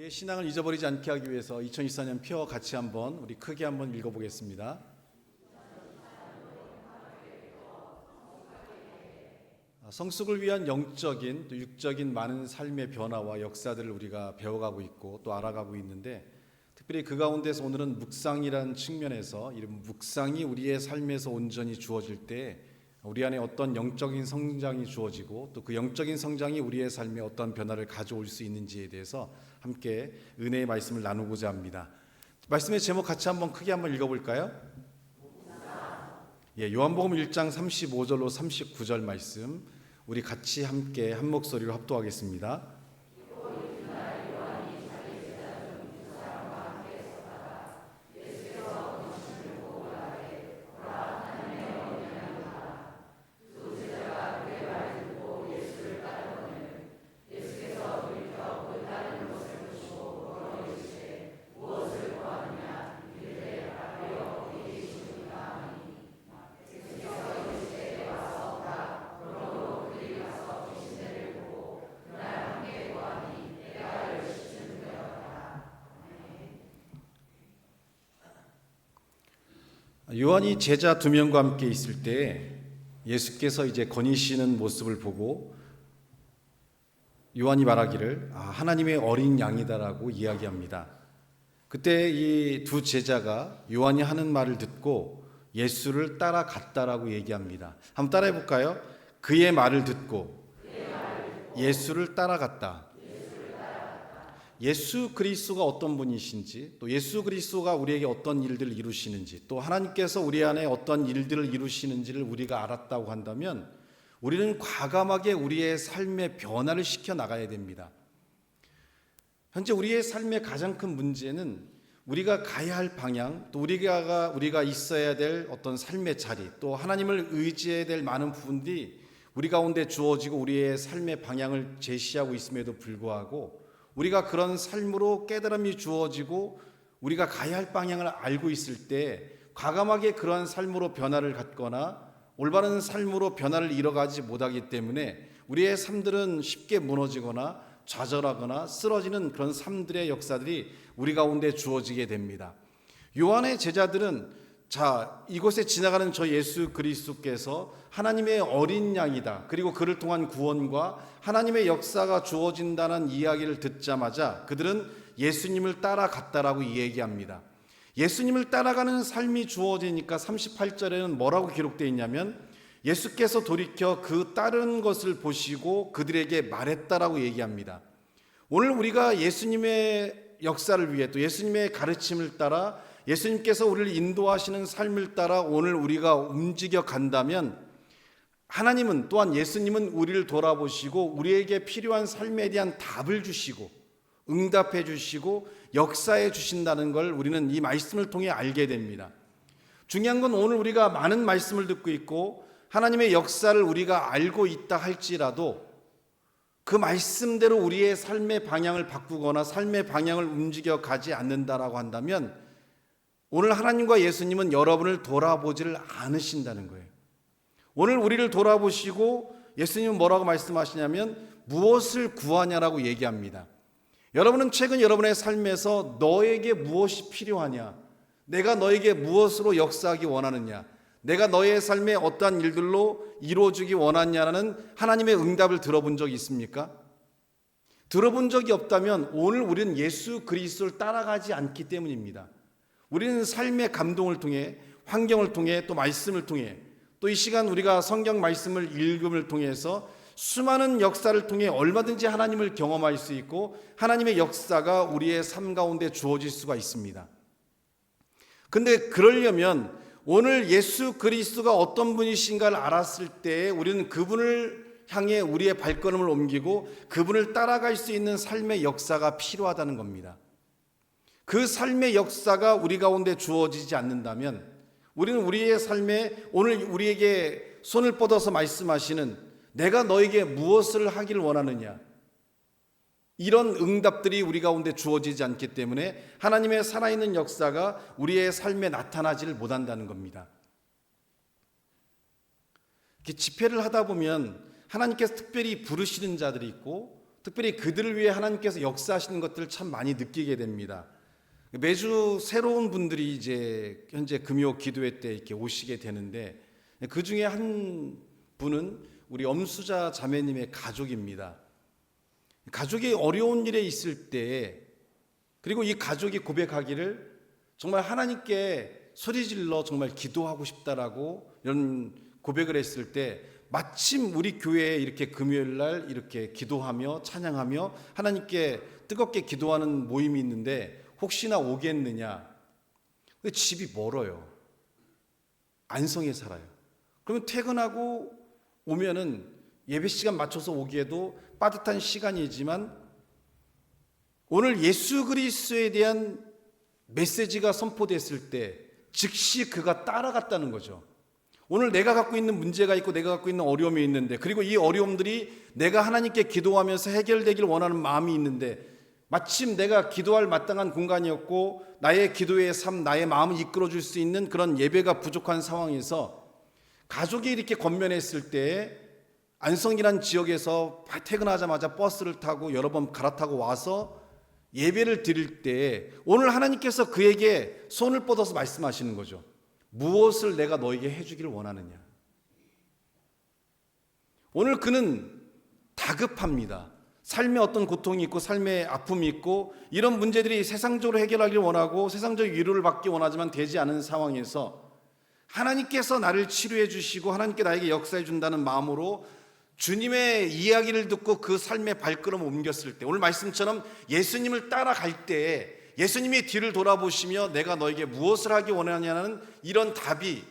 우리의 신앙을 잊어버리지 않게 하기 위해서 2024년 표 같이 한번 우리 크게 한번 읽어보겠습니다. 성숙을 위한 영적인 또 육적인 많은 삶의 변화와 역사들을 우리가 배워가고 있고 또 알아가고 있는데, 특별히 그 가운데서 오늘은 묵상이라는 측면에서 이 묵상이 우리의 삶에서 온전히 주어질 때 우리 안에 어떤 영적인 성장이 주어지고 또 그 영적인 성장이 우리의 삶에 어떤 변화를 가져올 수 있는지에 대해서 함께 은혜의 말씀을 나누고자 합니다. 말씀의 제목 같이 한번 크게 한번 읽어볼까요? 요한복음 1장 35절로 39절 말씀 우리 같이 함께 한 목소리로 합독하겠습니다. 요한이 제자 2명과 함께 있을 때 예수께서 이제 거니시는 모습을 보고 요한이 말하기를 하나님의 어린 양이다라고 이야기합니다. 그때 이 두 제자가 요한이 하는 말을 듣고 예수를 따라갔다라고 얘기합니다. 한번 따라해 볼까요? 그의 말을 듣고 예수를 따라갔다. 예수 그리스도가 어떤 분이신지, 또 예수 그리스도가 우리에게 어떤 일들을 이루시는지, 또 하나님께서 우리 안에 어떤 일들을 이루시는지를 우리가 알았다고 한다면 우리는 과감하게 우리의 삶의 변화를 시켜 나가야 됩니다. 현재 우리의 삶의 가장 큰 문제는 우리가 가야 할 방향, 또 우리가 있어야 될 어떤 삶의 자리, 또 하나님을 의지해야 될 많은 부분들이 우리 가운데 주어지고 우리의 삶의 방향을 제시하고 있음에도 불구하고 우리가 그런 삶으로 깨달음이 주어지고 우리가 가야 할 방향을 알고 있을 때 과감하게 그러한 삶으로 변화를 갖거나 올바른 삶으로 변화를 이뤄가지 못하기 때문에 우리의 삶들은 쉽게 무너지거나 좌절하거나 쓰러지는 그런 삶들의 역사들이 우리 가운데 주어지게 됩니다. 요한의 제자들은 이곳에 지나가는 저 예수 그리스도께서 하나님의 어린 양이다, 그리고 그를 통한 구원과 하나님의 역사가 주어진다는 이야기를 듣자마자 그들은 예수님을 따라갔다라고 얘기합니다. 예수님을 따라가는 삶이 주어지니까 38절에는 뭐라고 기록되어 있냐면 예수께서 돌이켜 그 따르는 것을 보시고 그들에게 말했다라고 얘기합니다. 오늘 우리가 예수님의 역사를 위해 또 예수님의 가르침을 따라 예수님께서 우리를 인도하시는 삶을 따라 오늘 우리가 움직여 간다면 하나님은 또한 예수님은 우리를 돌아보시고 우리에게 필요한 삶에 대한 답을 주시고 응답해 주시고 역사해 주신다는 걸 우리는 이 말씀을 통해 알게 됩니다. 중요한 건 오늘 우리가 많은 말씀을 듣고 있고 하나님의 역사를 우리가 알고 있다 할지라도 그 말씀대로 우리의 삶의 방향을 바꾸거나 삶의 방향을 움직여 가지 않는다라고 한다면 오늘 하나님과 예수님은 여러분을 돌아보지를 않으신다는 거예요. 오늘 우리를 돌아보시고 예수님은 뭐라고 말씀하시냐면 무엇을 구하냐라고 얘기합니다. 여러분은 최근 여러분의 삶에서 너에게 무엇이 필요하냐, 내가 너에게 무엇으로 역사하기 원하느냐, 내가 너의 삶에 어떠한 일들로 이루어주기 원하냐라는 하나님의 응답을 들어본 적이 있습니까? 들어본 적이 없다면 오늘 우리는 예수 그리스도를 따라가지 않기 때문입니다. 우리는 삶의 감동을 통해, 환경을 통해, 또 말씀을 통해, 또 이 시간 우리가 성경 말씀을 읽음을 통해서 수많은 역사를 통해 얼마든지 하나님을 경험할 수 있고 하나님의 역사가 우리의 삶 가운데 주어질 수가 있습니다. 근데 그러려면 오늘 예수 그리스도가 어떤 분이신가를 알았을 때 우리는 그분을 향해 우리의 발걸음을 옮기고 그분을 따라갈 수 있는 삶의 역사가 필요하다는 겁니다. 그 삶의 역사가 우리 가운데 주어지지 않는다면 우리는 우리의 삶에 오늘 우리에게 손을 뻗어서 말씀하시는 내가 너에게 무엇을 하기를 원하느냐, 이런 응답들이 우리 가운데 주어지지 않기 때문에 하나님의 살아있는 역사가 우리의 삶에 나타나지를 못한다는 겁니다. 이렇게 집회를 하다 보면 하나님께서 특별히 부르시는 자들이 있고 특별히 그들을 위해 하나님께서 역사하시는 것들을 참 많이 느끼게 됩니다. 매주 새로운 분들이 이제 현재 금요 기도회 때 이렇게 오시게 되는데, 그 중에 한 분은 우리 엄수자 자매님의 가족입니다. 가족이 어려운 일에 있을 때, 그리고 이 가족이 고백하기를 정말 하나님께 소리질러 정말 기도하고 싶다라고 이런 고백을 했을 때, 마침 우리 교회에 이렇게 금요일 날 이렇게 기도하며 찬양하며 하나님께 뜨겁게 기도하는 모임이 있는데 혹시나 오겠느냐. 집이 멀어요. 안성에 살아요. 그러면 퇴근하고 오면은 예배 시간 맞춰서 오기에도 빠듯한 시간이지만, 오늘 예수 그리스도에 대한 메시지가 선포됐을 때 즉시 그가 따라갔다는 거죠. 오늘 내가 갖고 있는 문제가 있고 내가 갖고 있는 어려움이 있는데, 그리고 이 어려움들이 내가 하나님께 기도하면서 해결되길 원하는 마음이 있는데, 마침 내가 기도할 마땅한 공간이었고 나의 기도의 삶, 나의 마음을 이끌어줄 수 있는 그런 예배가 부족한 상황에서 가족이 이렇게 권면했을 때, 안성이라는 지역에서 퇴근하자마자 버스를 타고 여러 번 갈아타고 와서 예배를 드릴 때 오늘 하나님께서 그에게 손을 뻗어서 말씀하시는 거죠. 무엇을 내가 너에게 해주기를 원하느냐. 오늘 그는 다급합니다. 삶에 어떤 고통이 있고 삶의 아픔이 있고 이런 문제들이 세상적으로 해결하기를 원하고 세상적 위로를 받기 원하지만 되지 않은 상황에서 하나님께서 나를 치료해 주시고 하나님께 나에게 역사해 준다는 마음으로 주님의 이야기를 듣고 그 삶의 발걸음을 옮겼을 때, 오늘 말씀처럼 예수님을 따라갈 때 예수님이 뒤를 돌아보시며 내가 너에게 무엇을 하기 원하냐는 이런 답이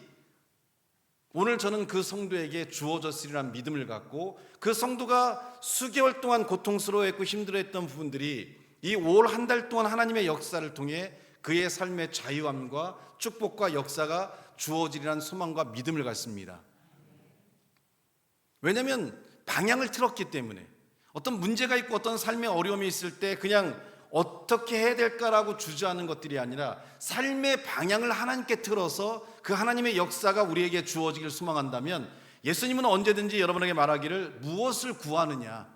오늘 저는 그 성도에게 주어졌으리라는 믿음을 갖고, 그 성도가 수개월 동안 고통스러워했고 힘들어했던 부분들이 이 올 한 달 동안 하나님의 역사를 통해 그의 삶의 자유함과 축복과 역사가 주어지리라는 소망과 믿음을 갖습니다. 왜냐하면 방향을 틀었기 때문에, 어떤 문제가 있고 어떤 삶의 어려움이 있을 때 그냥 어떻게 해야 될까라고 주저하는 것들이 아니라 삶의 방향을 하나님께 틀어서 그 하나님의 역사가 우리에게 주어지길 소망한다면, 예수님은 언제든지 여러분에게 말하기를 무엇을 구하느냐.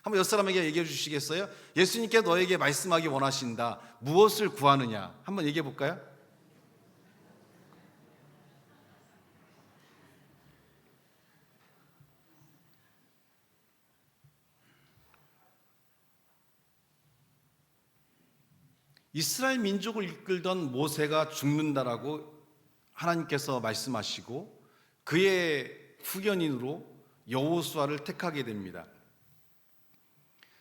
한번 옆 사람에게 얘기해 주시겠어요? 예수님께 너에게 말씀하기 원하신다. 무엇을 구하느냐. 한번 얘기해 볼까요? 이스라엘 민족을 이끌던 모세가 죽는다라고 하나님께서 말씀하시고 그의 후견인으로 여호수아를 택하게 됩니다.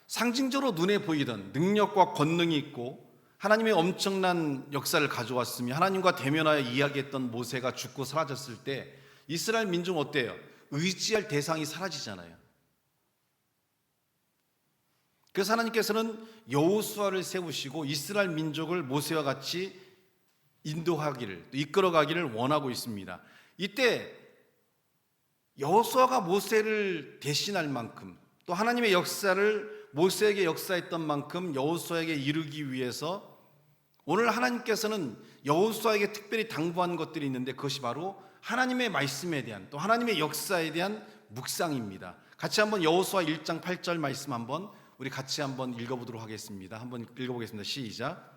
상징적으로 눈에 보이던 능력과 권능이 있고 하나님의 엄청난 역사를 가져왔으며 하나님과 대면하여 이야기했던 모세가 죽고 사라졌을 때 이스라엘 민족은 어때요? 의지할 대상이 사라지잖아요. 그래서 하나님께서는 여호수아를 세우시고 이스라엘 민족을 모세와 같이 인도하기를, 이끌어가기를 원하고 있습니다. 이때 여호수아가 모세를 대신할 만큼, 또 하나님의 역사를 모세에게 역사했던 만큼 여호수아에게 이루기 위해서 오늘 하나님께서는 여호수아에게 특별히 당부한 것들이 있는데, 그것이 바로 하나님의 말씀에 대한, 또 하나님의 역사에 대한 묵상입니다. 같이 한번 여호수아 1장 8절 말씀 한번 우리 같이 한번 읽어보도록 하겠습니다. 한번 읽어보겠습니다. 시작.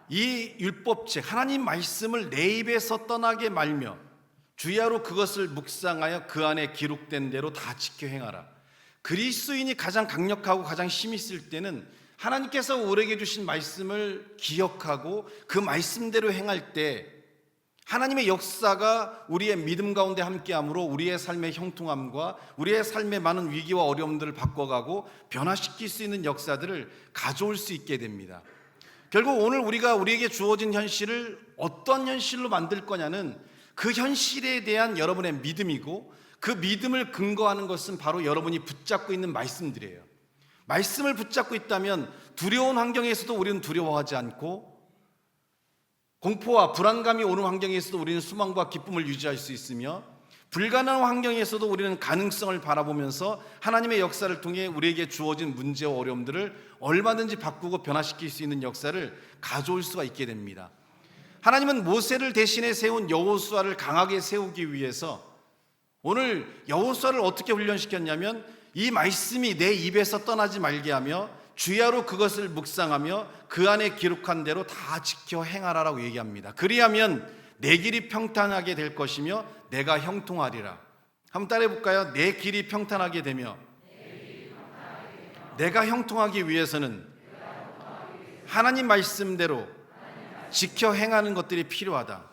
이 율법책 하나님 말씀을 내 입에서 떠나게 말며 주야로 그것을 묵상하여 그 안에 기록된 대로 다 지켜 행하라. 그리스도인이 가장 강력하고 가장 힘이 있을 때는 하나님께서 우리에게 주신 말씀을 기억하고 그 말씀대로 행할 때 하나님의 역사가 우리의 믿음 가운데 함께함으로 우리의 삶의 형통함과 우리의 삶의 많은 위기와 어려움들을 바꿔가고 변화시킬 수 있는 역사들을 가져올 수 있게 됩니다. 결국 오늘 우리에게 주어진 현실을 어떤 현실로 만들 거냐는 그 현실에 대한 여러분의 믿음이고, 그 믿음을 근거하는 것은 바로 여러분이 붙잡고 있는 말씀들이에요. 말씀을 붙잡고 있다면 두려운 환경에서도 우리는 두려워하지 않고, 공포와 불안감이 오는 환경에서도 우리는 소망과 기쁨을 유지할 수 있으며, 불가능한 환경에서도 우리는 가능성을 바라보면서 하나님의 역사를 통해 우리에게 주어진 문제와 어려움들을 얼마든지 바꾸고 변화시킬 수 있는 역사를 가져올 수가 있게 됩니다. 하나님은 모세를 대신에 세운 여호수아를 강하게 세우기 위해서 오늘 여호수아를 어떻게 훈련시켰냐면 이 말씀이 내 입에서 떠나지 말게 하며 주야로 그것을 묵상하며 그 안에 기록한 대로 다 지켜 행하라라고 얘기합니다. 그리하면 내 길이 평탄하게 될 것이며 내가 형통하리라. 한번 따라해 볼까요? 내 길이 평탄하게 되며 내가 형통하기 위해서는 하나님 말씀대로 지켜 행하는 것들이 필요하다.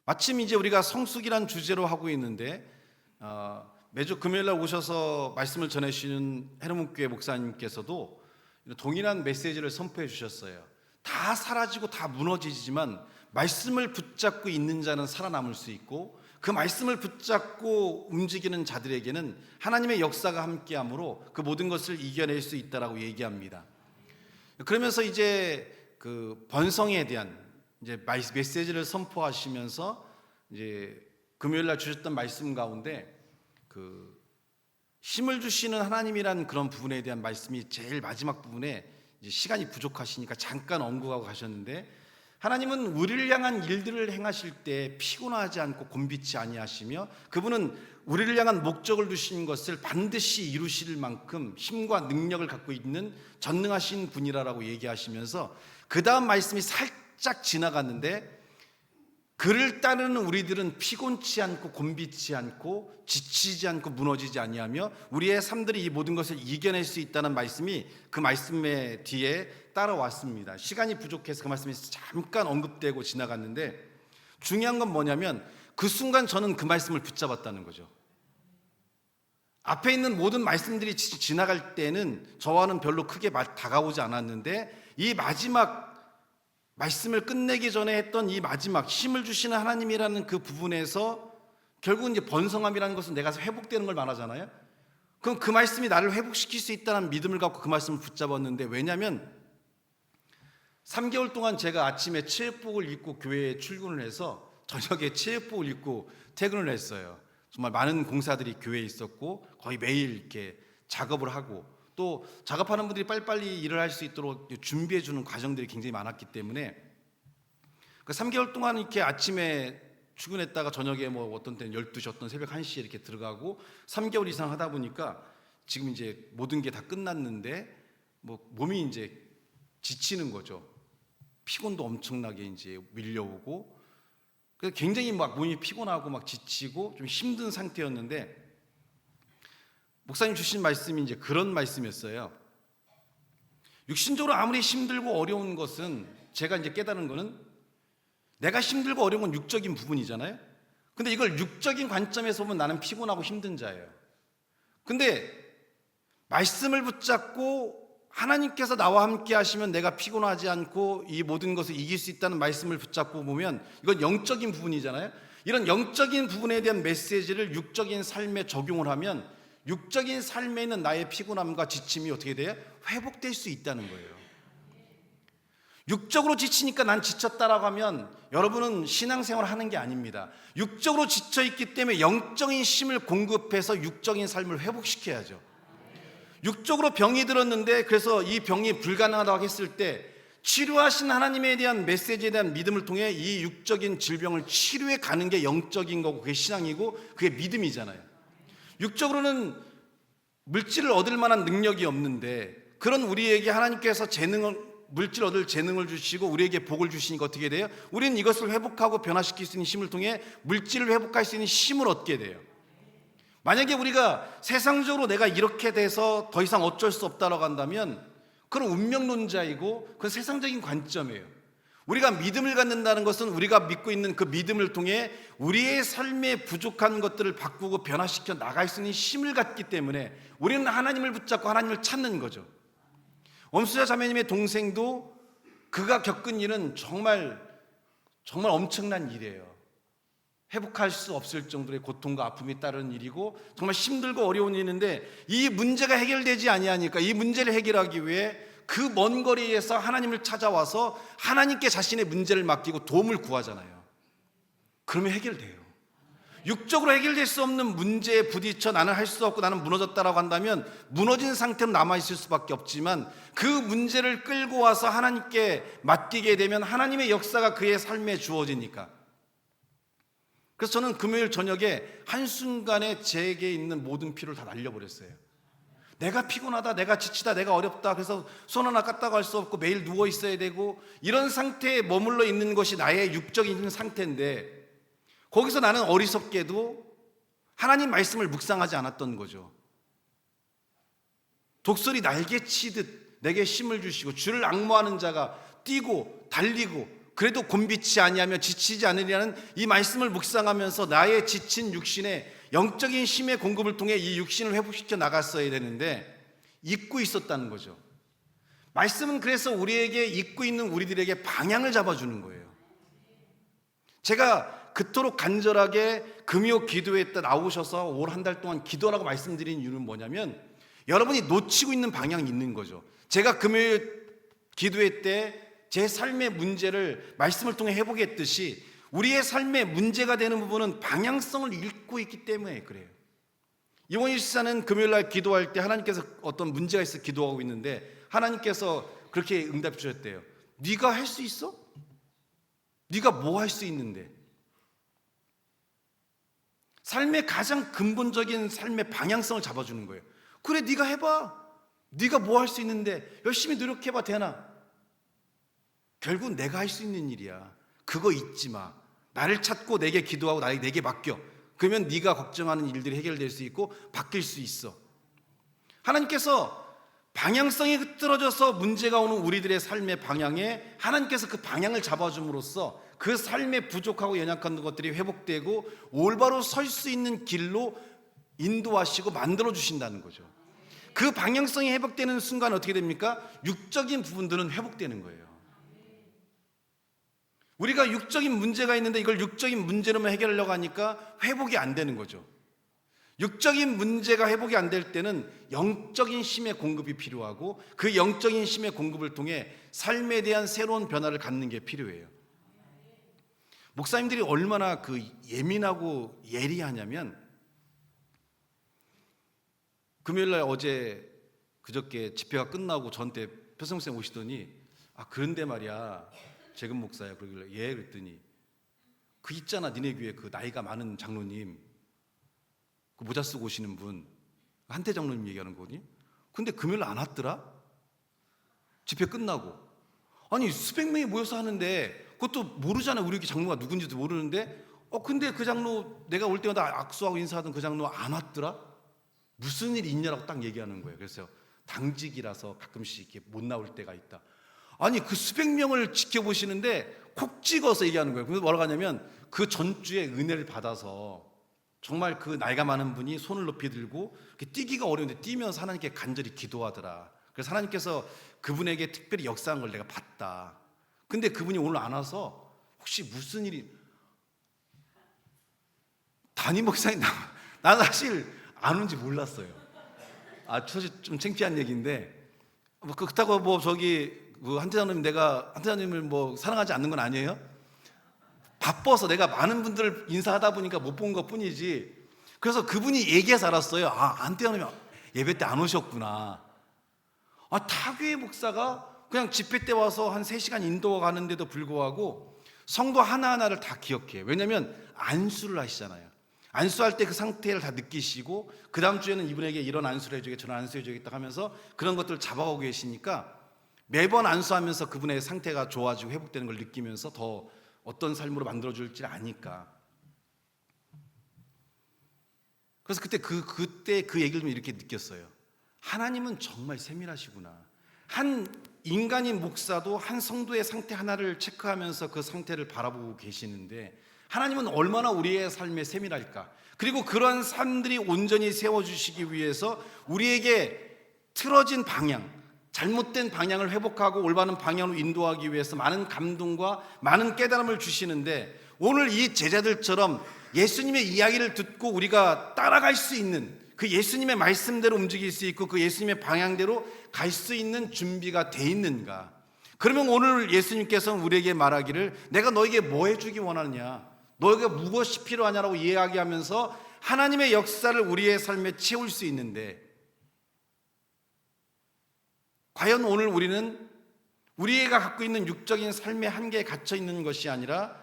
마침 이제 우리가 성숙이란 주제로 하고 있는데 매주 금요일날 오셔서 말씀을 전해주시는 헤르몬교회 목사님께서도 동일한 메시지를 선포해 주셨어요. 다 사라지고 다 무너지지만 말씀을 붙잡고 있는 자는 살아남을 수 있고 그 말씀을 붙잡고 움직이는 자들에게는 하나님의 역사가 함께함으로 그 모든 것을 이겨낼 수 있다라고 얘기합니다. 그러면서 이제 그 번성에 대한 이제 메시지를 선포하시면서 이제 금요일날 주셨던 말씀 가운데 그 힘을 주시는 하나님이라는 그런 부분에 대한 말씀이 제일 마지막 부분에 이제 시간이 부족하시니까 잠깐 언급하고 가셨는데 하나님은 우리를 향한 일들을 행하실 때 피곤하지 않고 곤비치 아니하시며 그분은 우리를 향한 목적을 두신 것을 반드시 이루실 만큼 힘과 능력을 갖고 있는 전능하신 분이라고 얘기하시면서 그 다음 말씀이 살짝 지나갔는데 그를 따르는 우리들은 피곤치 않고 곤비치 않고 지치지 않고 무너지지 아니하며 우리의 삶들이 이 모든 것을 이겨낼 수 있다는 말씀이 그 말씀의 뒤에 따라왔습니다. 시간이 부족해서 그 말씀이 잠깐 언급되고 지나갔는데 중요한 건 뭐냐면 그 순간 저는 그 말씀을 붙잡았다는 거죠. 앞에 있는 모든 말씀들이 지나갈 때는 저와는 별로 크게 다가오지 않았는데 이 마지막 말씀을 끝내기 전에 했던 이 마지막 힘을 주시는 하나님이라는 그 부분에서 결국은 이제 번성함이라는 것은 내가 회복되는 걸 말하잖아요. 그럼 그 말씀이 나를 회복시킬 수 있다는 믿음을 갖고 그 말씀을 붙잡았는데 왜냐하면 3개월 동안 제가 아침에 체육복을 입고 교회에 출근을 해서 저녁에 체육복을 입고 퇴근을 했어요. 정말 많은 공사들이 교회에 있었고 거의 매일 이렇게 작업을 하고 또 작업하는 분들이 빨리빨리 일을 할 수 있도록 준비해 주는 과정들이 굉장히 많았기 때문에 그 3개월 동안 이렇게 아침에 출근했다가 저녁에 뭐 어떤 때는 12시 어떤 새벽 1시에 이렇게 들어가고 3개월 이상 하다 보니까 지금 이제 모든 게 다 끝났는데 뭐 몸이 이제 지치는 거죠. 피곤도 엄청나게 이제 밀려오고 그래서 굉장히 막 몸이 피곤하고 막 지치고 좀 힘든 상태였는데 목사님 주신 말씀이 이제 그런 말씀이었어요. 육신적으로 아무리 힘들고 어려운 것은 제가 이제 깨달은 거는 내가 힘들고 어려운 건 육적인 부분이잖아요. 근데 이걸 육적인 관점에서 보면 나는 피곤하고 힘든 자예요. 근데 말씀을 붙잡고 하나님께서 나와 함께 하시면 내가 피곤하지 않고 이 모든 것을 이길 수 있다는 말씀을 붙잡고 보면 이건 영적인 부분이잖아요. 이런 영적인 부분에 대한 메시지를 육적인 삶에 적용을 하면 육적인 삶에 있는 나의 피곤함과 지침이 어떻게 돼요? 회복될 수 있다는 거예요. 육적으로 지치니까 난 지쳤다라고 하면 여러분은 신앙생활을 하는 게 아닙니다. 육적으로 지쳐있기 때문에 영적인 힘을 공급해서 육적인 삶을 회복시켜야죠. 육적으로 병이 들었는데 그래서 이 병이 불가능하다고 했을 때 치료하신 하나님에 대한 메시지에 대한 믿음을 통해 이 육적인 질병을 치료해 가는 게 영적인 거고 그게 신앙이고 그게 믿음이잖아요. 육적으로는 물질을 얻을 만한 능력이 없는데 그런 우리에게 하나님께서 물질 얻을 재능을 주시고 우리에게 복을 주시니까 어떻게 돼요? 우리는 이것을 회복하고 변화시킬 수 있는 힘을 통해 물질을 회복할 수 있는 힘을 얻게 돼요. 만약에 우리가 세상적으로 내가 이렇게 돼서 더 이상 어쩔 수 없다라고 한다면 그건 운명론자이고 그건 세상적인 관점이에요. 우리가 믿음을 갖는다는 것은 우리가 믿고 있는 그 믿음을 통해 우리의 삶에 부족한 것들을 바꾸고 변화시켜 나갈 수 있는 힘을 갖기 때문에 우리는 하나님을 붙잡고 하나님을 찾는 거죠. 엄수자 자매님의 동생도 그가 겪은 일은 정말 엄청난 일이에요. 회복할 수 없을 정도의 고통과 아픔이 따르는 일이고 정말 힘들고 어려운 일인데 이 문제가 해결되지 아니하니까 이 문제를 해결하기 위해 그 먼 거리에서 하나님을 찾아와서 하나님께 자신의 문제를 맡기고 도움을 구하잖아요. 그러면 해결돼요. 육적으로 해결될 수 없는 문제에 부딪혀 나는 할 수 없고 나는 무너졌다라고 한다면 무너진 상태로 남아있을 수밖에 없지만, 그 문제를 끌고 와서 하나님께 맡기게 되면 하나님의 역사가 그의 삶에 주어지니까. 그래서 저는 금요일 저녁에 한순간에 제게 있는 모든 피로를 다 날려버렸어요. 내가 피곤하다, 내가 지치다, 내가 어렵다, 그래서 손 하나 깠다고 할 수 없고 매일 누워 있어야 되고, 이런 상태에 머물러 있는 것이 나의 육적인 상태인데, 거기서 나는 어리석게도 하나님 말씀을 묵상하지 않았던 거죠. 독수리 날개치듯 내게 힘을 주시고 주를 앙모하는 자가 뛰고 달리고 그래도 곤비치 아니하며 지치지 않으리라는 이 말씀을 묵상하면서 나의 지친 육신에 영적인 힘의 공급을 통해 이 육신을 회복시켜 나갔어야 되는데 잊고 있었다는 거죠. 말씀은 그래서 우리에게 잊고 있는 우리들에게 방향을 잡아주는 거예요. 제가 그토록 간절하게 금요 기도회 때 나오셔서 올 한 달 동안 기도하라고 말씀드린 이유는 뭐냐면, 여러분이 놓치고 있는 방향이 있는 거죠. 제가 금요일 기도회 때 제 삶의 문제를 말씀을 통해 해보겠듯이 우리의 삶의 문제가 되는 부분은 방향성을 잃고 있기 때문에 그래요. 이원희 집사는 금요일 날 기도할 때 하나님께서 어떤 문제가 있어 기도하고 있는데 하나님께서 그렇게 응답해 주셨대요. 네가 할 수 있어? 네가 뭐 할 수 있는데? 삶의 가장 근본적인 삶의 방향성을 잡아주는 거예요. 그래, 네가 해봐. 네가 뭐 할 수 있는데 열심히 노력해봐 되나? 결국 내가 할 수 있는 일이야. 그거 잊지 마. 나를 찾고 내게 기도하고 내게 맡겨. 그러면 네가 걱정하는 일들이 해결될 수 있고 바뀔 수 있어. 하나님께서 방향성이 흐트러져서 문제가 오는 우리들의 삶의 방향에 하나님께서 그 방향을 잡아줌으로써 그 삶의 부족하고 연약한 것들이 회복되고 올바로 설 수 있는 길로 인도하시고 만들어 주신다는 거죠. 그 방향성이 회복되는 순간 어떻게 됩니까? 육적인 부분들은 회복되는 거예요. 우리가 육적인 문제가 있는데 이걸 육적인 문제로만 해결하려고 하니까 회복이 안 되는 거죠. 육적인 문제가 회복이 안 될 때는 영적인 힘의 공급이 필요하고 그 영적인 힘의 공급을 통해 삶에 대한 새로운 변화를 갖는 게 필요해요. 목사님들이 얼마나 그 예민하고 예리하냐면, 금요일날 어제 그저께 집회가 끝나고 저한테 표성쌤 오시더니 그런데 말이야 재금 목사야. 그러길래 예 그랬더니 그 있잖아 니네 교회 그 나이가 많은 장로님, 그 모자 쓰고 오시는 분 한태 장로님 얘기하는 거니? 근데 금요일 안 왔더라? 집회 끝나고. 아니 수백 명이 모여서 하는데 그것도 모르잖아. 우리 교회 장로가 누군지도 모르는데 근데 그 장로 내가 올 때마다 악수하고 인사하던 그 장로 안 왔더라? 무슨 일이 있냐라고 딱 얘기하는 거예요. 그래서 당직이라서 가끔씩 이렇게 못 나올 때가 있다. 아니 그 수백 명을 지켜보시는데 콕 찍어서 얘기하는 거예요. 그래서 뭐라고 하냐면 그 전주에 은혜를 받아서 정말 그 나이가 많은 분이 손을 높이 들고 뛰기가 어려운데 뛰면서 하나님께 간절히 기도하더라. 그래서 하나님께서 그분에게 특별히 역사한 걸 내가 봤다. 근데 그분이 오늘 안 와서 혹시 무슨 일이, 담임 목사님 난 사실 안 온지 몰랐어요. 사실 좀 창피한 얘기인데 그렇다고 저기 한태장님 내가 한태장님을 사랑하지 않는 건 아니에요. 바빠서 내가 많은 분들을 인사하다 보니까 못 본 것 뿐이지. 그래서 그분이 얘기해서 알았어요. 한태장님 예배 때 안 오셨구나. 타교의 목사가 그냥 집회 때 와서 한 3시간 인도가는데도 불구하고 성도 하나하나를 다 기억해요. 왜냐하면 안수를 하시잖아요. 안수할 때 그 상태를 다 느끼시고 그 다음 주에는 이분에게 이런 안수를 해주겠다 저런 안수 해주겠다 하면서 그런 것들을 잡아가고 계시니까 매번 안수하면서 그분의 상태가 좋아지고 회복되는 걸 느끼면서 더 어떤 삶으로 만들어줄지 아니까. 그래서 그때 그 얘기를 좀 이렇게 느꼈어요. 하나님은 정말 세밀하시구나. 한 인간인 목사도 한 성도의 상태 하나를 체크하면서 그 상태를 바라보고 계시는데 하나님은 얼마나 우리의 삶에 세밀할까. 그리고 그러한 삶들이 온전히 세워주시기 위해서 우리에게 틀어진 방향, 잘못된 방향을 회복하고 올바른 방향으로 인도하기 위해서 많은 감동과 많은 깨달음을 주시는데, 오늘 이 제자들처럼 예수님의 이야기를 듣고 우리가 따라갈 수 있는, 그 예수님의 말씀대로 움직일 수 있고 그 예수님의 방향대로 갈 수 있는 준비가 돼 있는가? 그러면 오늘 예수님께서는 우리에게 말하기를 내가 너에게 뭐 해주기 원하느냐? 너에게 무엇이 필요하냐라고 이야기하면서 하나님의 역사를 우리의 삶에 채울 수 있는데, 과연 오늘 우리는 우리가 갖고 있는 육적인 삶의 한계에 갇혀 있는 것이 아니라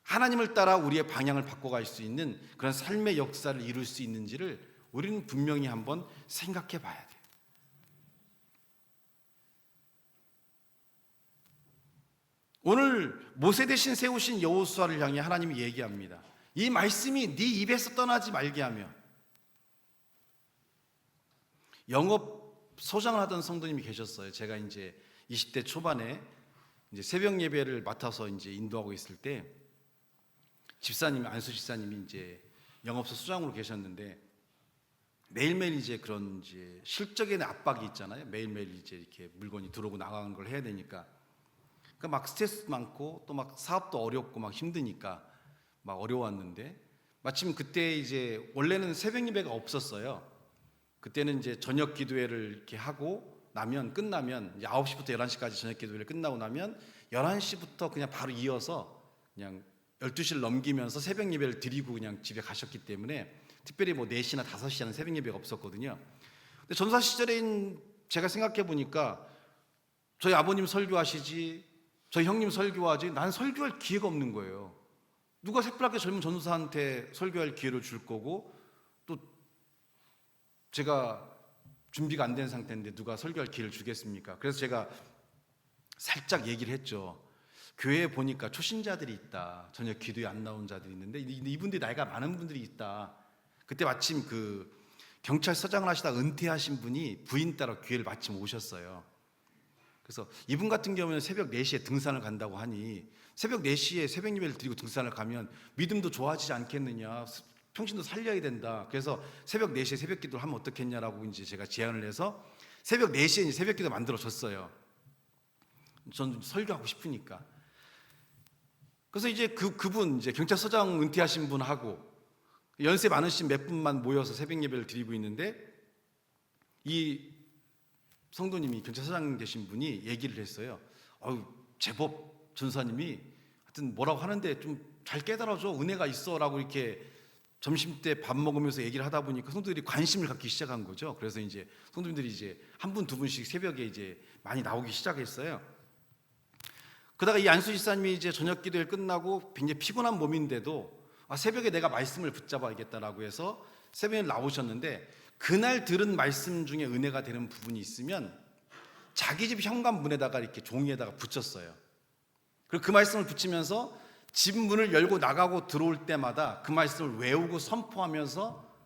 하나님을 따라 우리의 방향을 바꿔갈 수 있는 그런 삶의 역사를 이룰 수 있는지를 우리는 분명히 한번 생각해 봐야 돼요. 오늘 모세 대신 세우신 여호수아를 향해 하나님이 얘기합니다. 이 말씀이 네 입에서 떠나지 말게 하며. 영업 소장을 하던 성도님이 계셨어요. 제가 이제 20대 초반에 이제 새벽 예배를 맡아서 이제 인도하고 있을 때 집사님이, 안수 집사님이 이제 영업소 수장으로 계셨는데 매일매일 이제 그런 이제 실적의 압박이 있잖아요. 매일매일 이제 이렇게 물건이 들어오고 나가는 걸 해야 되니까. 그러니까 막 스트레스 많고 또 막 사업도 어렵고 막 힘드니까 막 어려웠는데, 마침 그때 이제 원래는 새벽 예배가 없었어요. 그때는 이제 저녁 기도회를 이렇게 하고 나면, 끝나면 이제 9시부터 11시까지 저녁 기도회를 끝나고 나면 11시부터 그냥 바로 이어서 그냥 12시를 넘기면서 새벽 예배를 드리고 그냥 집에 가셨기 때문에 특별히 뭐 4시나 5시에는 새벽 예배가 없었거든요. 근데 전사 시절에 제가 생각해 보니까 저희 아버님 설교하시지, 저희 형님 설교하지, 난 설교할 기회가 없는 거예요. 누가 새빨갛게 젊은 전도사한테 설교할 기회를 줄 거고, 또 제가 준비가 안 된 상태인데 누가 설교할 기회를 주겠습니까? 그래서 제가 살짝 얘기를 했죠. 교회에 보니까 초신자들이 있다. 저녁 기도에 안 나온 자들이 있는데 이분들이 나이가 많은 분들이 있다. 그때 마침 그 경찰서장을 하시다 은퇴하신 분이 부인 따라 교회를 마침 오셨어요. 그래서 이분 같은 경우는 새벽 4시에 등산을 간다고 하니 새벽 4시에 새벽 예배를 드리고 등산을 가면 믿음도 좋아지지 않겠느냐, 평신도 살려야 된다. 그래서 새벽 4시에 새벽 기도를 하면 어떻겠냐라고 이제 제가 제안을 해서 새벽 4시에 이제 새벽 기도 만들어 줬어요. 전 설교하고 싶으니까. 그래서 이제 그분 이제 경찰서장 은퇴하신 분하고 연세 많으신 몇 분만 모여서 새벽 예배를 드리고 있는데, 이 성도님이 경찰서장 되신 분이 얘기를 했어요. 제법 전사님이 하여튼 뭐라고 하는데 좀 잘 깨달아줘, 은혜가 있어라고 이렇게 점심때 밥 먹으면서 얘기를 하다 보니까 성도들이 관심을 갖기 시작한 거죠. 그래서 이제 성도님들이 이제 한 분, 두 분씩 새벽에 이제 많이 나오기 시작했어요. 그러다가 이 안수 집사님이 이제 저녁 기도를 끝나고 굉장히 피곤한 몸인데도 새벽에 내가 말씀을 붙잡아야겠다라고 해서 새벽에 나오셨는데, 그날 들은 말씀 중에 은혜가 되는 부분이 있으면 자기 집 현관문에다가 이렇게 종이에다가 붙였어요. 그리고 그 말씀을 붙이면서 집 문을 열고 나가고 들어올 때마다 그 말씀을 외우고 선포하면서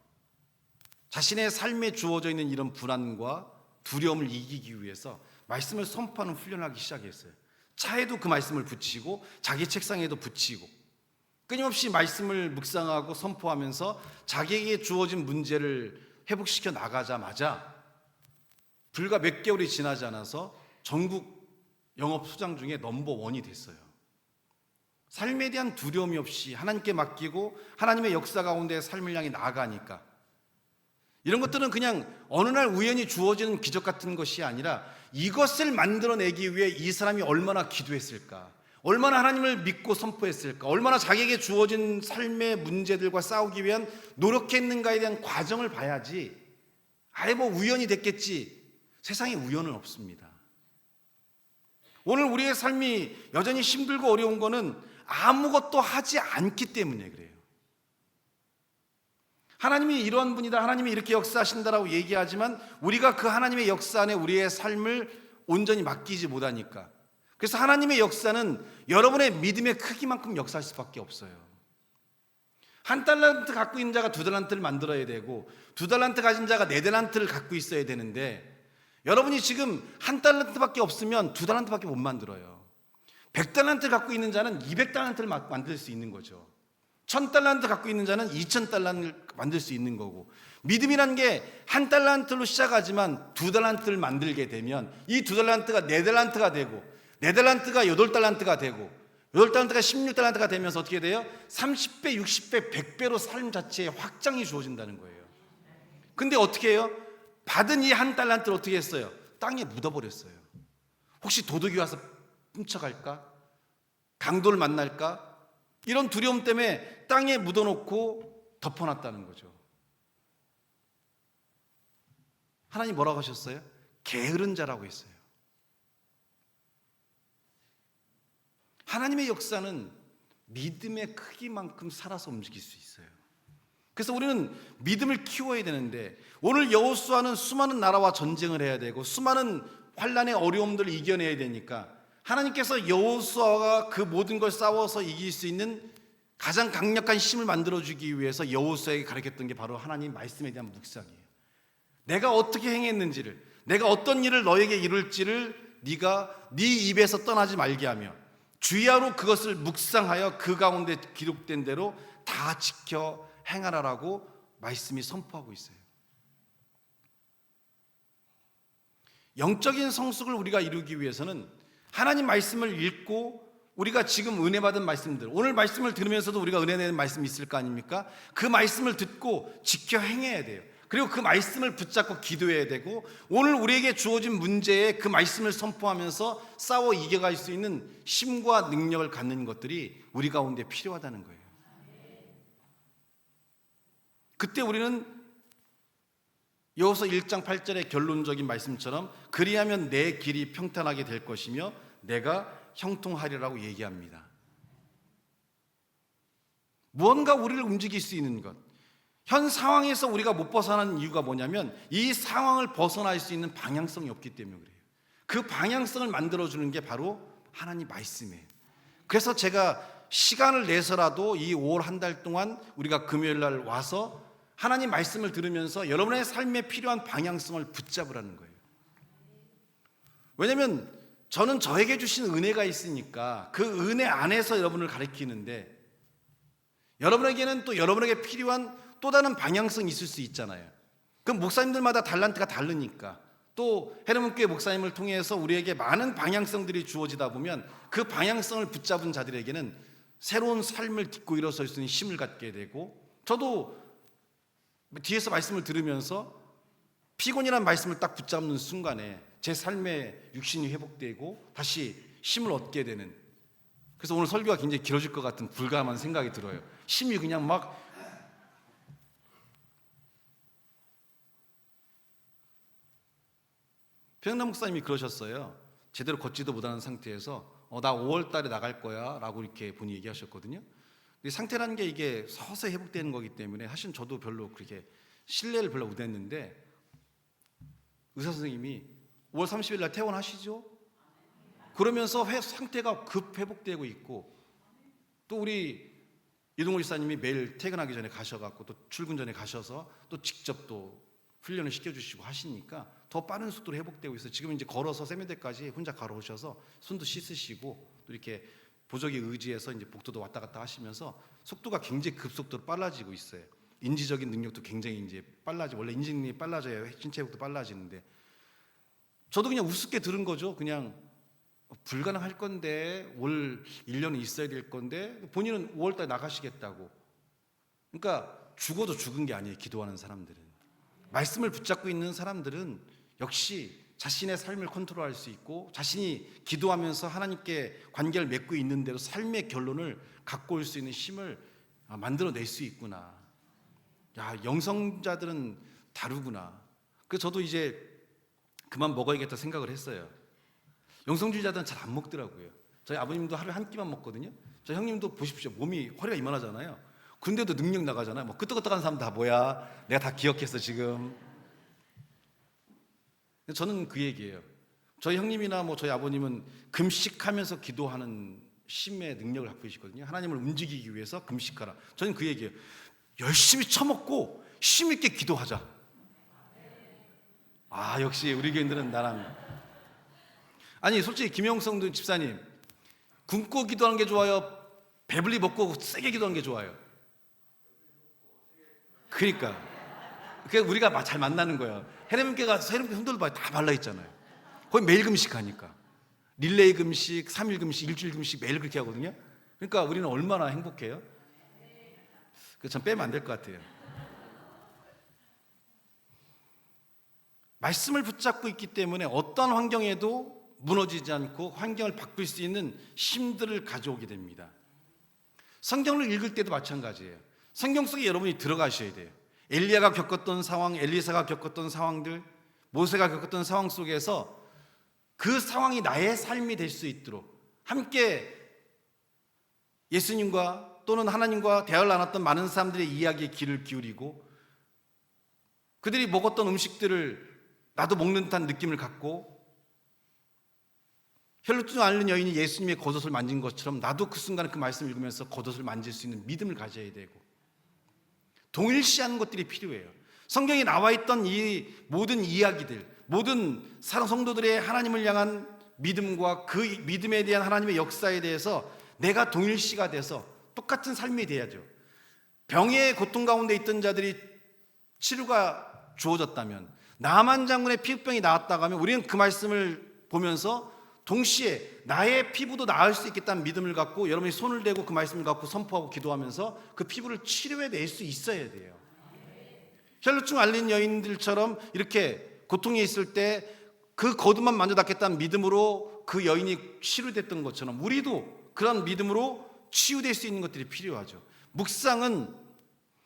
자신의 삶에 주어져 있는 이런 불안과 두려움을 이기기 위해서 말씀을 선포하는 훈련을 하기 시작했어요. 차에도 그 말씀을 붙이고 자기 책상에도 붙이고 끊임없이 말씀을 묵상하고 선포하면서 자기에게 주어진 문제를 회복시켜 나가자마자 불과 몇 개월이 지나지 않아서 전국 영업소장 중에 넘버1이 됐어요. 삶에 대한 두려움이 없이 하나님께 맡기고 하나님의 역사 가운데 삶을 향해 나아가니까, 이런 것들은 그냥 어느 날 우연히 주어지는 기적 같은 것이 아니라 이것을 만들어내기 위해 이 사람이 얼마나 기도했을까, 얼마나 하나님을 믿고 선포했을까, 얼마나 자기에게 주어진 삶의 문제들과 싸우기 위한 노력했는가에 대한 과정을 봐야지, 뭐 우연히 됐겠지. 세상에 우연은 없습니다. 오늘 우리의 삶이 여전히 힘들고 어려운 거는 아무것도 하지 않기 때문에 그래요. 하나님이 이러한 분이다, 하나님이 이렇게 역사하신다라고 얘기하지만 우리가 그 하나님의 역사 안에 우리의 삶을 온전히 맡기지 못하니까, 그래서 하나님의 역사는 여러분의 믿음의 크기만큼 역사할 수밖에 없어요. 1달란트 갖고 있는 자가 2달란트를 만들어야 되고 2달란트 가진 자가 4달란트를 갖고 있어야 되는데, 여러분이 지금 1달란트밖에 없으면 2달란트밖에 못 만들어요. 100달란트를 갖고 있는 자는 200달란트를 만들 수 있는 거죠. 1000달란트 갖고 있는 자는 2000달란트를 만들 수 있는 거고, 믿음이란 게 1달란트로 시작하지만 2달란트를 만들게 되면 이 2달란트가 4달란트가 되고 4달란트가 8달란트가 되고 8달란트가 16달란트가 되면서 어떻게 돼요? 30배, 60배, 100배로 삶 자체에 확장이 주어진다는 거예요. 근데 어떻게 해요? 받은 이 1달란트를 어떻게 했어요? 땅에 묻어버렸어요. 혹시 도둑이 와서 훔쳐갈까? 강도를 만날까? 이런 두려움 때문에 땅에 묻어놓고 덮어놨다는 거죠. 하나님 뭐라고 하셨어요? 게으른 자라고 했어요. 하나님의 역사는 믿음의 크기만큼 살아서 움직일 수 있어요. 그래서 우리는 믿음을 키워야 되는데, 오늘 여호수아는 수많은 나라와 전쟁을 해야 되고 수많은 환난의 어려움들을 이겨내야 되니까 하나님께서 여호수아가 그 모든 걸 싸워서 이길 수 있는 가장 강력한 힘을 만들어주기 위해서 여호수아에게 가르쳤던 게 바로 하나님 말씀에 대한 묵상이에요. 내가 어떻게 행했는지를, 내가 어떤 일을 너에게 이룰지를 네가 네 입에서 떠나지 말게 하며 주야로 그것을 묵상하여 그 가운데 기록된 대로 다 지켜 행하라라고 말씀이 선포하고 있어요. 영적인 성숙을 우리가 이루기 위해서는 하나님 말씀을 읽고, 우리가 지금 은혜 받은 말씀들, 오늘 말씀을 들으면서도 우리가 은혜 내는 말씀이 있을 거 아닙니까? 그 말씀을 듣고 지켜 행해야 돼요. 그리고 그 말씀을 붙잡고 기도해야 되고, 오늘 우리에게 주어진 문제에 그 말씀을 선포하면서 싸워 이겨갈 수 있는 힘과 능력을 갖는 것들이 우리 가운데 필요하다는 거예요. 그때 우리는 여호수아 1장 8절의 결론적인 말씀처럼 그리하면 내 길이 평탄하게 될 것이며 내가 형통하리라고 얘기합니다. 무언가 우리를 움직일 수 있는 것, 현 상황에서 우리가 못 벗어나는 이유가 뭐냐면 이 상황을 벗어날 수 있는 방향성이 없기 때문에 그래요. 그 방향성을 만들어주는 게 바로 하나님 말씀이에요. 그래서 제가 시간을 내서라도 이 5월 한 달 동안 우리가 금요일 날 와서 하나님 말씀을 들으면서 여러분의 삶에 필요한 방향성을 붙잡으라는 거예요. 왜냐하면 저는 저에게 주신 은혜가 있으니까 그 은혜 안에서 여러분을 가르치는데, 여러분에게는 또 여러분에게 필요한 또 다른 방향성이 있을 수 있잖아요. 그럼 목사님들마다 달란트가 다르니까, 또 헤르몬교회 목사님을 통해서 우리에게 많은 방향성들이 주어지다 보면 그 방향성을 붙잡은 자들에게는 새로운 삶을 딛고 일어설 수 있는 힘을 갖게 되고, 저도 뒤에서 말씀을 들으면서 피곤이라는 말씀을 딱 붙잡는 순간에 제 삶의 육신이 회복되고 다시 힘을 얻게 되는, 그래서 오늘 설교가 굉장히 길어질 것 같은 불가함한 생각이 들어요. 힘이 그냥 막 평남 목사님이 그러셨어요. 제대로 걷지도 못하는 상태에서 나 5월 달에 나갈 거야 라고 이렇게 본인이 얘기하셨거든요. 근데 상태라는 게 이게 서서히 회복되는 거기 때문에 사실 저도 별로 그렇게 신뢰를 별로 못했는데, 의사 선생님이 5월 30일 날 퇴원하시죠? 그러면서 상태가 급 회복되고 있고, 또 우리 이동훈 지사님이 매일 퇴근하기 전에 가셔갖고 또 출근 전에 가셔서 또 직접 또 훈련을 시켜주시고 하시니까 더 빠른 속도로 회복되고 있어요. 지금 이제 걸어서 세면대까지 혼자 걸어오셔서 손도 씻으시고 또 이렇게 보조기 의지해서 이제 복도도 왔다 갔다 하시면서 속도가 굉장히 급속도로 빨라지고 있어요. 인지적인 능력도 굉장히 이제 빨라지고, 원래 인지 능력이 빨라져야 신체 회복도 빨라지는데, 저도 그냥 우습게 들은 거죠. 그냥 불가능할 건데, 올 1년은 있어야 될 건데, 본인은 5월 달에 나가시겠다고. 그러니까 죽어도 죽은 게 아니에요. 기도하는 사람들은, 말씀을 붙잡고 있는 사람들은 역시 자신의 삶을 컨트롤할 수 있고, 자신이 기도하면서 하나님께 관계를 맺고 있는 대로 삶의 결론을 갖고 올 수 있는 힘을 만들어낼 수 있구나. 야, 영성자들은 다르구나. 그래서 저도 이제 그만 먹어야겠다 생각을 했어요. 영성주의자들은 잘 안 먹더라고요. 저희 아버님도 하루에 한 끼만 먹거든요. 저희 형님도 보십시오. 몸이, 허리가 이만하잖아요. 근데도 능력 나가잖아요. 뭐 끄떡끄떡한 사람 다 뭐야, 내가 다 기억했어 지금. 저는 그 얘기예요. 저희 형님이나 뭐 저희 아버님은 금식하면서 기도하는 힘의 능력을 갖고 계시거든요. 하나님을 움직이기 위해서 금식하라. 저는 그 얘기예요. 열심히 처먹고 힘 있게 기도하자. 아, 역시 우리 교인들은 나랑. 아니 솔직히 김영성 집사님, 굶고 기도하는 게 좋아요? 배불리 먹고 세게 기도하는 게 좋아요? 그러니까 우리가 잘 만나는 거예요. 헤르몬교회가 성도들 봐요. 다 발라 있잖아요. 거의 매일 금식하니까. 릴레이 금식, 3일 금식, 일주일 금식 매일 그렇게 하거든요. 그러니까 우리는 얼마나 행복해요? 전 빼면 안 될 것 같아요. 말씀을 붙잡고 있기 때문에 어떤 환경에도 무너지지 않고 환경을 바꿀 수 있는 힘들을 가져오게 됩니다. 성경을 읽을 때도 마찬가지예요. 성경 속에 여러분이 들어가셔야 돼요. 엘리야가 겪었던 상황, 엘리사가 겪었던 상황들, 모세가 겪었던 상황 속에서 그 상황이 나의 삶이 될 수 있도록 함께 예수님과 또는 하나님과 대화를 나눴던 많은 사람들의 이야기에 귀를 기울이고 그들이 먹었던 음식들을 나도 먹는 듯한 느낌을 갖고 혈루증 앓는 여인이 예수님의 겉옷을 만진 것처럼 나도 그 순간에 그 말씀을 읽으면서 겉옷을 만질 수 있는 믿음을 가져야 되고 동일시하는 것들이 필요해요. 성경에 나와 있던 이 모든 이야기들, 모든 사랑 성도들의 하나님을 향한 믿음과 그 믿음에 대한 하나님의 역사에 대해서 내가 동일시가 돼서 똑같은 삶이 돼야죠. 병의 고통 가운데 있던 자들이 치료가 주어졌다면, 나만 장군의 피부병이 나았다고 하면 우리는 그 말씀을 보면서 동시에 나의 피부도 나을 수 있겠다는 믿음을 갖고 여러분이 손을 대고 그 말씀을 갖고 선포하고 기도하면서 그 피부를 치료해낼 수 있어야 돼요. 혈루증 앓는 여인들처럼 이렇게 고통이 있을 때 그 겉옷만 만져닿겠다는 믿음으로 그 여인이 치료됐던 것처럼 우리도 그런 믿음으로 치유될 수 있는 것들이 필요하죠. 묵상은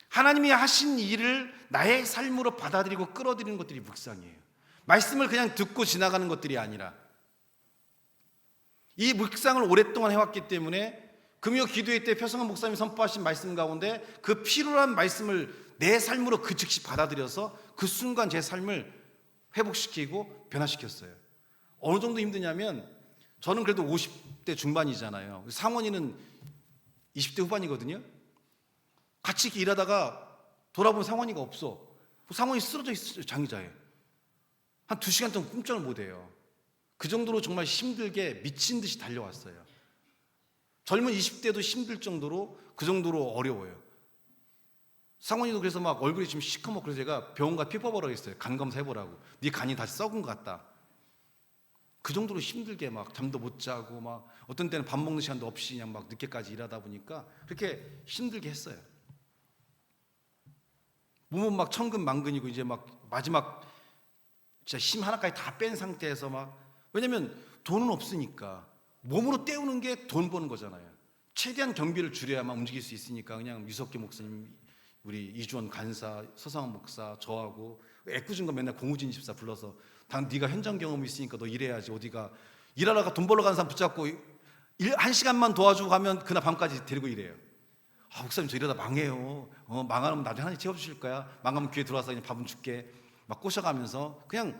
하나님이 하신 일을 나의 삶으로 받아들이고 끌어들이는 것들이 묵상이에요. 말씀을 그냥 듣고 지나가는 것들이 아니라 이 묵상을 오랫동안 해왔기 때문에 금요 기도회 때 표성한 목사님이 선포하신 말씀 가운데 그 필요한 말씀을 내 삶으로 그 즉시 받아들여서 그 순간 제 삶을 회복시키고 변화시켰어요. 어느 정도 힘드냐면 저는 그래도 50대 중반이잖아요. 상원이는 20대 후반이거든요. 같이 이렇게 일하다가 돌아보면 상원이가 없어. 상원이 쓰러져 있어요. 장의자에. 한 2시간 동안 꼼짝을 못해요. 그 정도로 정말 힘들게 미친 듯이 달려왔어요. 젊은 20대도 힘들 정도로 그 정도로 어려워요. 상원이도 그래서 막 얼굴이 지금 시커멓고 그래서 제가 병원 가 피 뽑으라고 했어요. 간 검사해보라고. 네 간이 다시 썩은 것 같다. 그 정도로 힘들게 막 잠도 못 자고 막 어떤 때는 밥 먹는 시간도 없이 그냥 막 늦게까지 일하다 보니까 그렇게 힘들게 했어요. 몸은 막 천근만근이고 이제 막 마지막 진짜 힘 하나까지 다 뺀 상태에서 막 왜냐면 돈은 없으니까 몸으로 때우는 게 돈 버는 거잖아요. 최대한 경비를 줄여야만 움직일 수 있으니까 그냥 유석기 목사님, 우리 이주원 간사, 서상원 목사, 저하고 애꿎은 거 맨날 공우진 집사 불러서 당 네가 현장 경험이 있으니까 너 일해야지 어디가 일하다가 돈 벌러 가는 사람 붙잡고 1시간만 도와주고 가면 그날 밤까지 데리고 일해요. 아, 목사님 저 이러다 망해요. 망하면 나중에 하나님 채워주실 거야. 망하면 교회 들어와서 그냥 밥은 줄게. 막 꼬셔가면서 그냥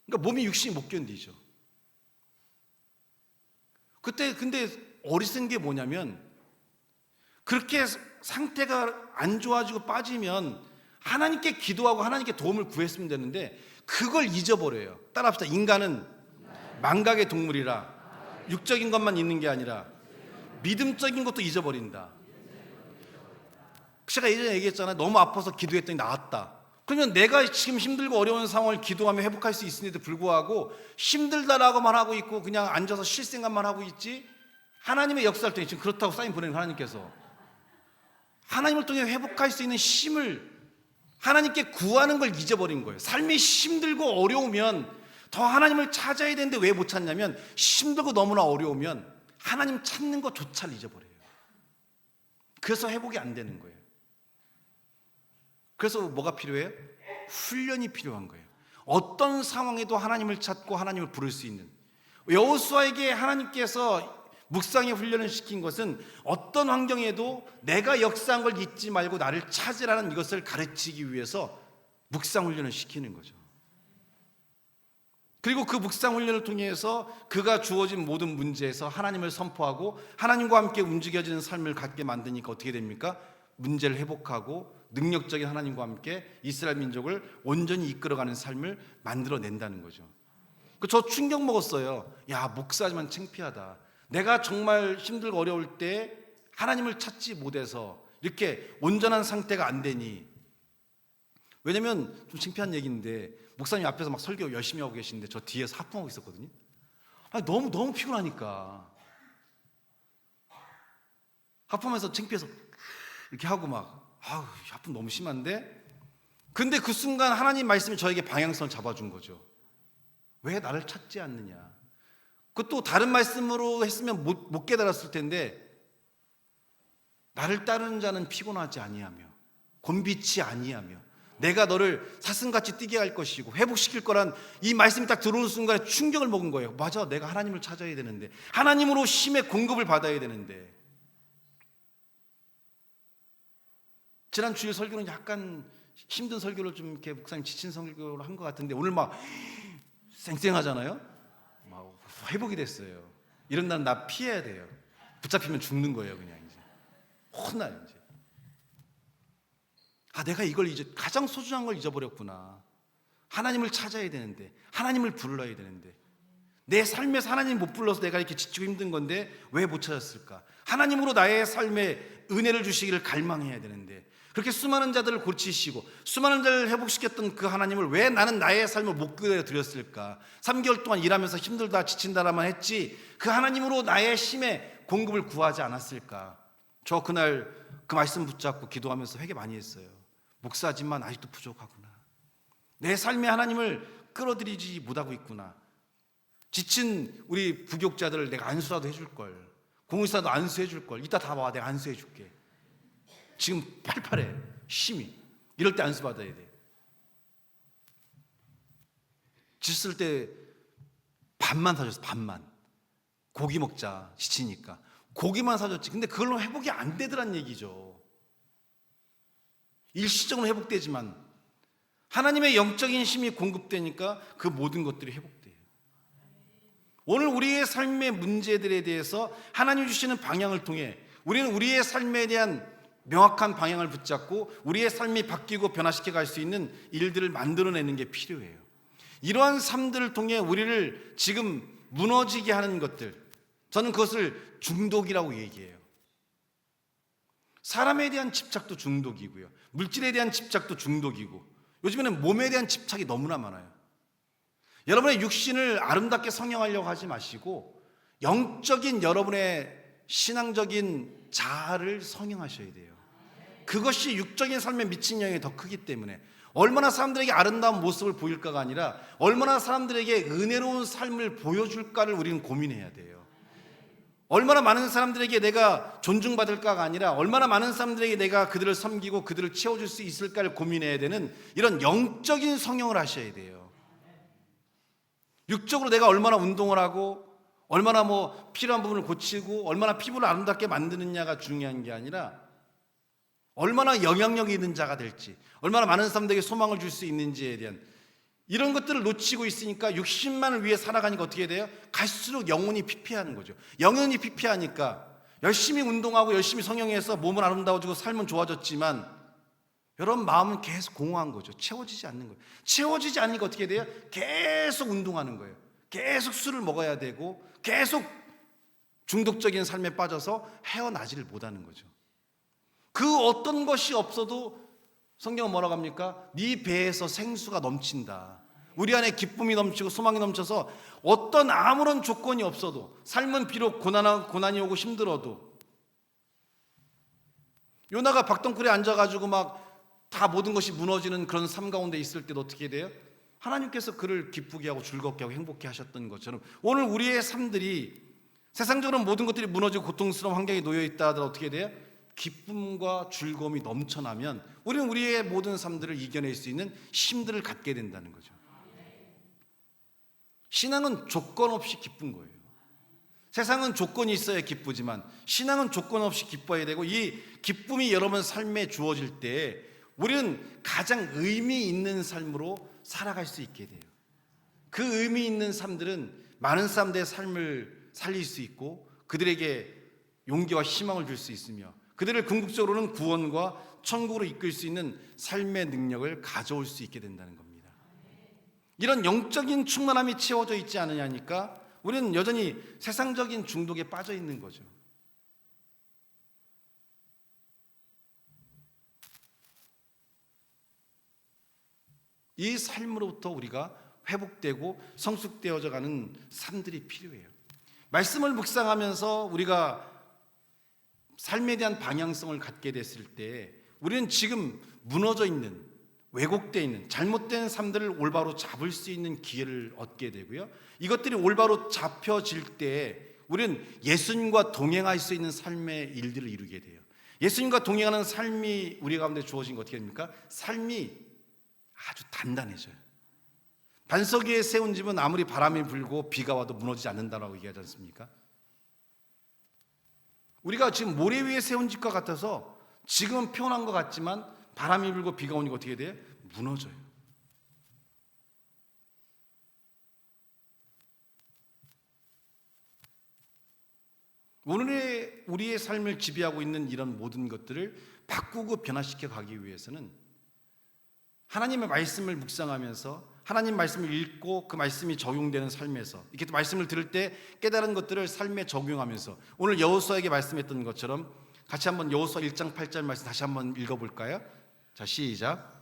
그러니까 몸이 육신이 못 견디죠. 그때 근데 어리석은 게 뭐냐면 그렇게 상태가 안 좋아지고 빠지면 하나님께 기도하고 하나님께 도움을 구했으면 되는데 그걸 잊어버려요. 따라합시다. 인간은 망각의 동물이라 육적인 것만 있는 게 아니라 믿음적인 것도 잊어버린다. 제가 예전에 얘기했잖아요. 너무 아파서 기도했더니 나았다. 그러면 내가 지금 힘들고 어려운 상황을 기도하며 회복할 수 있음에도 불구하고 힘들다라고만 하고 있고 그냥 앉아서 쉴 생각만 하고 있지 하나님의 역사를 통해 지금 그렇다고 사인 보내는 하나님께서 하나님을 통해 회복할 수 있는 힘을 하나님께 구하는 걸 잊어버린 거예요. 삶이 힘들고 어려우면 더 하나님을 찾아야 되는데 왜 못 찾냐면 힘들고 너무나 어려우면 하나님 찾는 것조차를 잊어버려요. 그래서 회복이 안 되는 거예요. 그래서 뭐가 필요해요? 훈련이 필요한 거예요. 어떤 상황에도 하나님을 찾고 하나님을 부를 수 있는 여호수아에게 하나님께서 묵상의 훈련을 시킨 것은 어떤 환경에도 내가 역사한 걸 잊지 말고 나를 찾으라는 이것을 가르치기 위해서 묵상 훈련을 시키는 거죠. 그리고 그 묵상 훈련을 통해서 그가 주어진 모든 문제에서 하나님을 선포하고 하나님과 함께 움직여지는 삶을 갖게 만드니까 어떻게 됩니까? 문제를 회복하고 능력적인 하나님과 함께 이스라엘 민족을 온전히 이끌어가는 삶을 만들어낸다는 거죠. 저 충격 먹었어요. 야, 목사지만 창피하다. 내가 정말 힘들고 어려울 때 하나님을 찾지 못해서 이렇게 온전한 상태가 안 되니. 왜냐면 좀 창피한 얘기인데 목사님 앞에서 막 설교 열심히 하고 계시는데 저 뒤에서 하품하고 있었거든요. 아니, 너무 피곤하니까 하품하면서 창피해서 이렇게 하고 막 하품 너무 심한데 근데 그 순간 하나님 말씀이 저에게 방향성을 잡아준 거죠. 왜 나를 찾지 않느냐. 그것도 다른 말씀으로 했으면 못 깨달았을 텐데 나를 따르는 자는 피곤하지 아니하며 곤비치 아니하며 내가 너를 사슴같이 뛰게 할 것이고 회복시킬 거란 이 말씀이 딱 들어오는 순간에 충격을 먹은 거예요. 맞아, 내가 하나님을 찾아야 되는데, 하나님으로 힘의 공급을 받아야 되는데. 지난 주일 설교는 약간 힘든 설교를 좀 이렇게 목사님 지친 설교를 한 것 같은데, 오늘 막 쌩쌩하잖아요. 막 회복이 됐어요. 이런 날은 나 피해야 돼요. 붙잡히면 죽는 거예요. 그냥 이제 혼나요. 이제 내가 이걸 이제 가장 소중한 걸 잊어버렸구나. 하나님을 찾아야 되는데, 하나님을 불러야 되는데, 내 삶에서 하나님 못 불러서 내가 이렇게 지치고 힘든 건데 왜 못 찾았을까? 하나님으로 나의 삶에 은혜를 주시기를 갈망해야 되는데, 그렇게 수많은 자들을 고치시고 수많은 자를 회복시켰던 그 하나님을 왜 나는 나의 삶을 못 드렸을까? 3개월 동안 일하면서 힘들다 지친다라만 했지 그 하나님으로 나의 힘의 공급을 구하지 않았을까? 저 그날 그 말씀 붙잡고 기도하면서 회개 많이 했어요. 목사지만 아직도 부족하구나. 내 삶에 하나님을 끌어들이지 못하고 있구나. 지친 우리 부교육자들을 내가 안수라도 해줄 걸, 공의사도 안수해 줄 걸. 이따 다 와, 내가 안수해 줄게. 지금 팔팔해, 힘이. 이럴 때 안수 받아야 돼. 지쳤을 때 밥만 사줬어. 밥만. 고기 먹자, 지치니까 고기만 사줬지. 근데 그걸로 회복이 안 되더란 얘기죠. 일시적으로 회복되지만 하나님의 영적인 힘이 공급되니까 그 모든 것들이 회복돼요. 오늘 우리의 삶의 문제들에 대해서 하나님 주시는 방향을 통해 우리는 우리의 삶에 대한 명확한 방향을 붙잡고 우리의 삶이 바뀌고 변화시켜 갈 수 있는 일들을 만들어내는 게 필요해요. 이러한 삶들을 통해 우리를 지금 무너지게 하는 것들, 저는 그것을 중독이라고 얘기해요. 사람에 대한 집착도 중독이고요, 물질에 대한 집착도 중독이고, 요즘에는 몸에 대한 집착이 너무나 많아요. 여러분의 육신을 아름답게 성형하려고 하지 마시고 영적인 여러분의 신앙적인 자아를 성형하셔야 돼요. 그것이 육적인 삶에 미친 영향이 더 크기 때문에 얼마나 사람들에게 아름다운 모습을 보일까가 아니라 얼마나 사람들에게 은혜로운 삶을 보여줄까를 우리는 고민해야 돼요. 얼마나 많은 사람들에게 내가 존중받을까가 아니라 얼마나 많은 사람들에게 내가 그들을 섬기고 그들을 채워줄 수 있을까를 고민해야 되는 이런 영적인 성형을 하셔야 돼요. 육적으로 내가 얼마나 운동을 하고 얼마나 필요한 부분을 고치고 얼마나 피부를 아름답게 만드느냐가 중요한 게 아니라 얼마나 영향력이 있는 자가 될지, 얼마나 많은 사람들에게 소망을 줄 수 있는지에 대한 이런 것들을 놓치고 있으니까 육신만을 위해 살아가니까 어떻게 돼요? 갈수록 영혼이 피폐하는 거죠. 영혼이 피폐하니까 열심히 운동하고 열심히 성형해서 몸은 아름다워지고 삶은 좋아졌지만 여러분 마음은 계속 공허한 거죠. 채워지지 않는 거예요. 채워지지 않으니까 어떻게 돼요? 계속 운동하는 거예요. 계속 술을 먹어야 되고 계속 중독적인 삶에 빠져서 헤어나지를 못하는 거죠. 그 어떤 것이 없어도 성경은 뭐라고 합니까? 네 배에서 생수가 넘친다. 우리 안에 기쁨이 넘치고 소망이 넘쳐서 어떤 아무런 조건이 없어도, 삶은 비록 고난이 오고 힘들어도, 요나가 박덩굴에 앉아가지고 막 다 모든 것이 무너지는 그런 삶 가운데 있을 때도 어떻게 돼요? 하나님께서 그를 기쁘게 하고 즐겁게 하고 행복해 하셨던 것처럼 오늘 우리의 삶들이 세상적으로 모든 것들이 무너지고 고통스러운 환경에 놓여 있다 하더라도 어떻게 돼요? 기쁨과 즐거움이 넘쳐나면 우리는 우리의 모든 삶들을 이겨낼 수 있는 힘들을 갖게 된다는 거죠. 신앙은 조건 없이 기쁜 거예요. 세상은 조건이 있어야 기쁘지만 신앙은 조건 없이 기뻐야 되고, 이 기쁨이 여러분 삶에 주어질 때 우리는 가장 의미 있는 삶으로 살아갈 수 있게 돼요. 그 의미 있는 삶들은 많은 사람들의 삶을 살릴 수 있고 그들에게 용기와 희망을 줄 수 있으며 그들을 궁극적으로는 구원과 천국으로 이끌 수 있는 삶의 능력을 가져올 수 있게 된다는 겁니다. 이런 영적인 충만함이 채워져 있지 않으냐니까 우리는 여전히 세상적인 중독에 빠져 있는 거죠. 이 삶으로부터 우리가 회복되고 성숙되어져 가는 삶들이 필요해요. 말씀을 묵상하면서 우리가 삶에 대한 방향성을 갖게 됐을 때 우리는 지금 무너져 있는, 왜곡되어 있는 잘못된 삶들을 올바로 잡을 수 있는 기회를 얻게 되고요, 이것들이 올바로 잡혀질 때 우리는 예수님과 동행할 수 있는 삶의 일들을 이루게 돼요. 예수님과 동행하는 삶이 우리 가운데 주어진 거 어떻게 됩니까? 삶이 아주 단단해져요. 반석 위에 세운 집은 아무리 바람이 불고 비가 와도 무너지지 않는다라고 얘기하지 않습니까? 우리가 지금 모래 위에 세운 집과 같아서 지금은 평온한 것 같지만 바람이 불고 비가 오니까 어떻게 돼요? 무너져요. 오늘의 우리의 삶을 지배하고 있는 이런 모든 것들을 바꾸고 변화시켜 가기 위해서는 하나님의 말씀을 묵상하면서 하나님 말씀을 읽고 그 말씀이 적용되는 삶에서 이렇게 말씀을 들을 때 깨달은 것들을 삶에 적용하면서 오늘 여호수아에게 말씀했던 것처럼 같이 한번 여호수아 1장 8절 말씀 다시 한번 읽어볼까요? 자, 시작.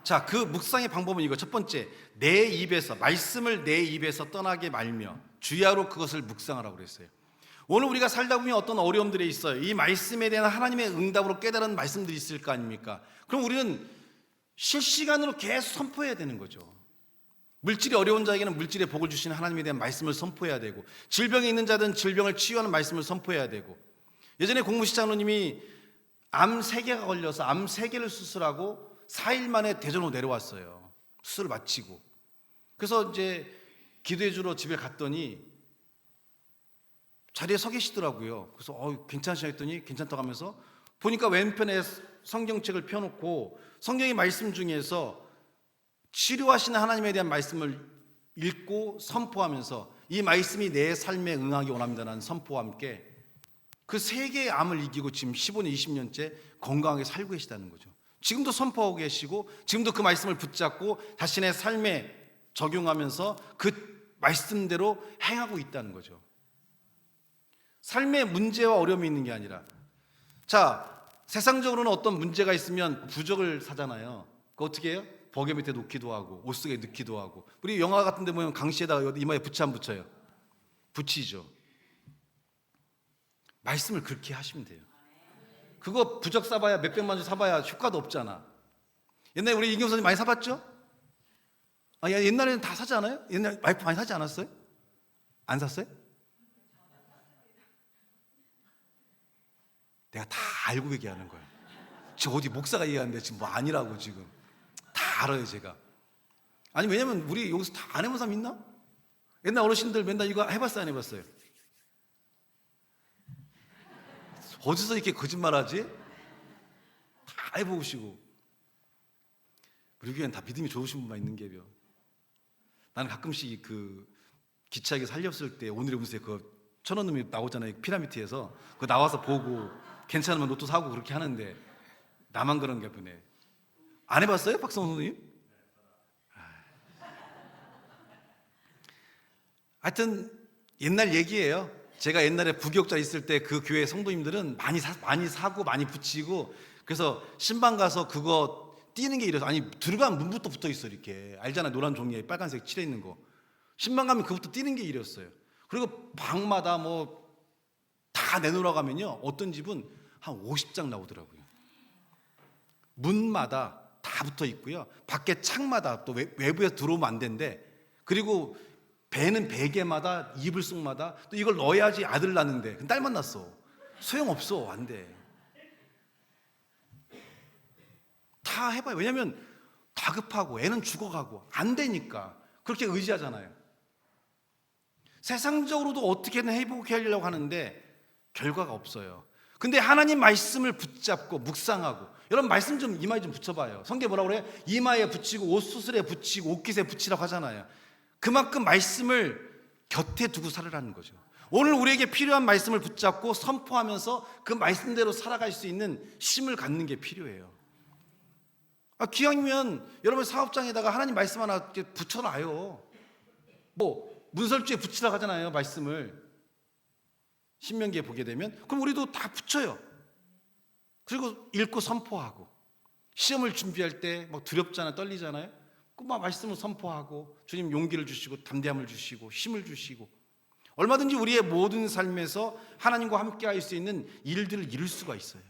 자, 그 묵상의 방법은 이거. 첫 번째, 내 입에서 말씀을 내 입에서 떠나게 말며 주야로 그것을 묵상하라고 그랬어요. 오늘 우리가 살다 보면 어떤 어려움들이 있어요. 이 말씀에 대한 하나님의 응답으로 깨달은 말씀들이 있을 거 아닙니까? 그럼 우리는 실시간으로 계속 선포해야 되는 거죠. 물질이 어려운 자에게는 물질의 복을 주시는 하나님에 대한 말씀을 선포해야 되고, 질병에 있는 자들은 질병을 치유하는 말씀을 선포해야 되고, 예전에 공무시 장로님이 암 3개가 걸려서 암 3개를 수술하고 4일 만에 대전으로 내려왔어요. 수술을 마치고. 그래서 이제 기도해 주러 집에 갔더니 자리에 서 계시더라고요. 그래서 괜찮으시냐 했더니 괜찮다고 하면서 보니까 왼편에 성경책을 펴놓고 성경의 말씀 중에서 치료하시는 하나님에 대한 말씀을 읽고 선포하면서 이 말씀이 내 삶에 응하기 원합니다라는 선포와 함께 그 3개의 암을 이기고 지금 15년, 20년째 건강하게 살고 계시다는 거죠. 지금도 선포하고 계시고 지금도 그 말씀을 붙잡고 자신의 삶에 적용하면서 그 말씀대로 행하고 있다는 거죠. 삶에 문제와 어려움이 있는 게 아니라, 자, 세상적으로는 어떤 문제가 있으면 부적을 사잖아요. 그거 어떻게 해요? 버개 밑에 놓기도 하고 옷 속에 넣기도 하고. 우리 영화 같은 데 보면 강씨에다가 이마에 붙여 안 붙여요? 붙이죠. 말씀을 그렇게 하시면 돼요. 그거 부적 사봐야 몇백만 원 사봐야 효과도 없잖아. 옛날에 우리 이경 선생님 많이 사봤죠? 옛날에는 다 사지 않아요? 옛날 와이프 많이 사지 않았어요? 안 샀어요? 내가 다 알고 얘기하는 거야. 지금 어디 목사가 얘기하는데 지금 뭐 아니라고 지금 다 알아요 제가. 아니 왜냐면 우리 여기서 다 안 해본 사람 있나? 옛날 어르신들 맨날 이거 해봤어요 안 해봤어요? 어디서 이렇게 거짓말하지? 다 해보시고. 우리 교회는 다 믿음이 좋으신 분만 있는 게요. 나는 가끔씩 그 기차역에 살렸을 때 오늘의 운세 그 1,000원 놈이 나오잖아요. 피라미드에서 그거 나와서 보고 괜찮으면 로또 사고 그렇게 하는데 나만 그런가 보네. 안 해봤어요? 박성호 선생님? 하여튼 옛날 얘기예요. 제가 옛날에 부교육자 있을 때 그 교회 성도님들은 많이 사고 많이 붙이고, 그래서 신방 가서 그거 띄는 게 이래서, 아니 들어가면 문부터 붙어 있어 이렇게 알잖아요. 노란 종이에 빨간색 칠해 있는 거. 신방 가면 그것부터 띄는 게 이랬어요. 그리고 방마다 뭐 다 내놓으러 가면요 어떤 집은 한 50장 나오더라고요. 문마다 다 붙어 있고요. 밖에 창마다 또 외부에서 들어오면 안 된대. 그리고 배는 베개마다 이불 속마다 또 이걸 넣어야지 아들 낳는데 딸만 낳았어. 소용없어. 안 돼. 다 해봐요. 왜냐면 다급하고 애는 죽어가고 안 되니까 그렇게 의지하잖아요. 세상적으로도 어떻게든 회복하려고 하는데 결과가 없어요. 근데 하나님 말씀을 붙잡고 묵상하고, 여러분 말씀 좀 이마에 좀 붙여봐요. 성경에 뭐라고 그래? 이마에 붙이고 옷 수술에 붙이고 옷깃에 붙이라고 하잖아요. 그만큼 말씀을 곁에 두고 살으라는 거죠. 오늘 우리에게 필요한 말씀을 붙잡고 선포하면서 그 말씀대로 살아갈 수 있는 힘을 갖는 게 필요해요. 기왕이면 여러분 사업장에다가 하나님 말씀 하나 붙여놔요. 뭐 문설주에 붙이라고 하잖아요. 말씀을 신명기에 보게 되면. 그럼 우리도 다 붙여요. 그리고 읽고 선포하고, 시험을 준비할 때 막 두렵잖아요. 떨리잖아요. 그 막 말씀을 선포하고 주님 용기를 주시고 담대함을 주시고 힘을 주시고, 얼마든지 우리의 모든 삶에서 하나님과 함께 할 수 있는 일들을 이룰 수가 있어요.